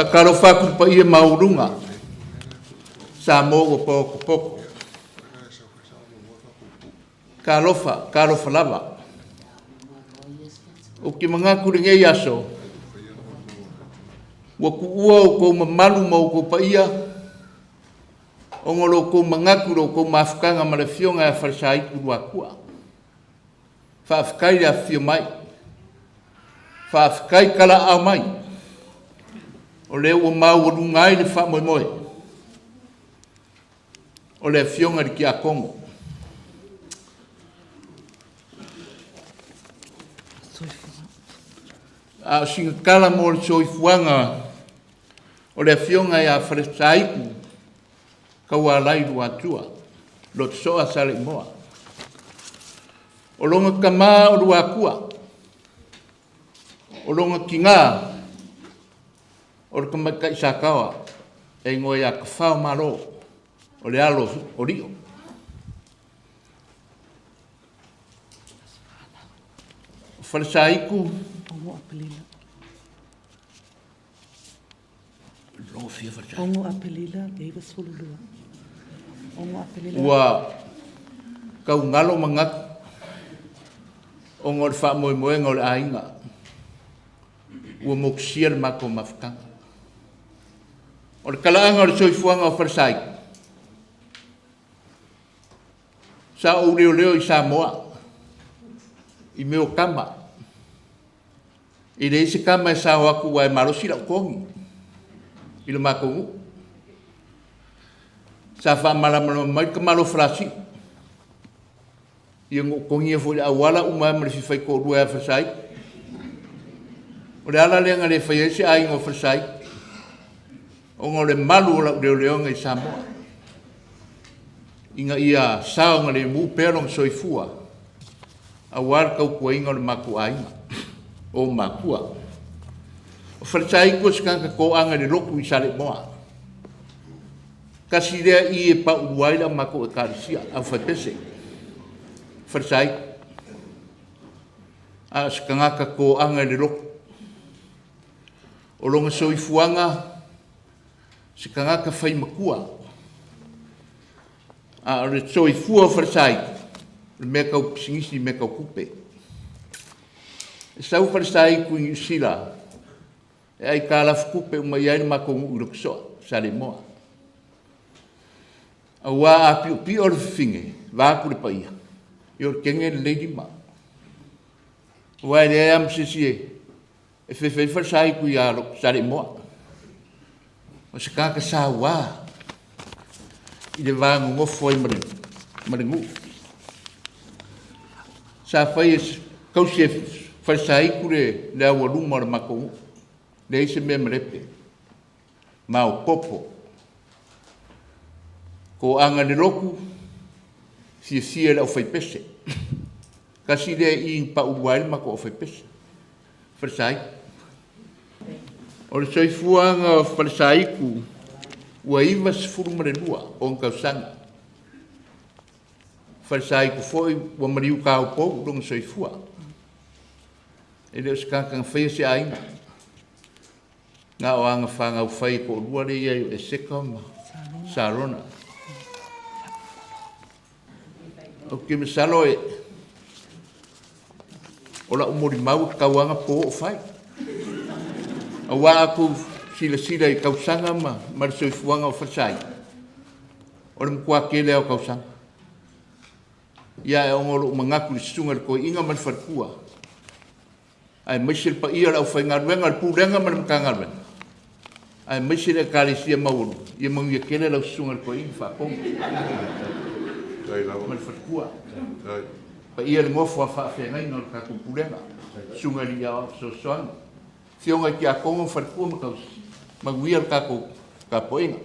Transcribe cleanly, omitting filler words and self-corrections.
Whakaro whaku pa ia maurunga. Sa mōgo pōko pōko. Ka rofa lava. O ki mga kuringei aso. Waku ua o kou mamalu mau kou pa ia. O ngolo kou mangakuro kou mafukanga ma le fionga e wharisaiku rua kua. Whaafikai rea fio mai. Whaafikai kala au mai. O leo o mau o rungai le wha moe moe. O le fionga ki a Kongo. A singa kala mo le soifuanga o le fionga e a wharisaiku kaua lai rua tua. Lo te soa sale moa. O longa kama o rua kua. O longa ki ngā. O le kamakai sa kawa. E ngoe a kawhao maro. O le alo o rio. O wharisaiku. Ongo apelila, Davis Fululua. Ongo apelila. Ua kau ngalo mangaku. O ngor wha moe moe ngor ainga. Ua moksia le mako mafukanga. O le kalaanga o le soifuanga o wharisaiku. Sa o leo leo i Samoa. I meo kama. I le isi kama e sa waku wa e marosi la kongi. I le makongu. Sa wha malamala mai ka malo frasi. I ngu kongi e fwile awala umai mara si whai ko rua e whasai. O le ala lenga le whai esi ai ngō whasai. O ngō le malu o la leo leo ngai Samoa. Inga ia sao ngā le mū perong soifua. Awar kau kua inga le maku ainga. O makua. O wharisai kua sikanga ko anga le roku i sale moa. Kasi rea i e pa uwaila mako e karisia. Au whaipese. Wharisai. A sikanga ka ko anga le roku. O longa soifuanga. Sikanga ka whai makua. A re soifua wharisai. Le mea kau pisingisi mea kau kupe. E sau wharisai ku i sila. E ai ka alafu kupe umai aina mako ngu uruksoa. Sale moa. A wā api o pi o le whiwhinge. Vāku le paia. I o kenge le lady ma. Wā e rea amsisi e. E whewhai wharisai ku i aro. Sale moa. O se kaka sa wā. I le vāngu ngofo i marengu. Sa whai e kausi e wharisai ku le awa luma o le makongu. Le ise mea marepe. Mau popo. Ko anga ni roku. Sia le au whaipese. Kasi le i pa uwail mako au whaipese. Wharisai. O le soifuanga o wharisai ku. Ua iwa sifuru marenua o nkausanga. Wharisai ku foi ua mariu kao pou longa soifua. E leo skakang whaia se aina. Ngā o anga whanga u whai ko rua le iai e seka ma Sarona. O ke me salo e. O la umori mau kawanga po o whai. A wā aku sila i kausanga ma marisoifuanga o whasai. O le mkua kele au kausanga. Ia e ongoro umangaku li sunga le koe inga man wharkua. Ai maisir pa ia au whai ngaruenga le pūrenga man mkangaruenga. Ai maisir e kālesia mauru. Ia mangu ia kele lau sunga le koe inga whakonga. Man wharkua. Pa ia le ngofo a whaafengai no le kako pūrenga. Sunga li au so soanga. Fionga ki a kongo wharkua makausi. Maguia le kako kapoinga.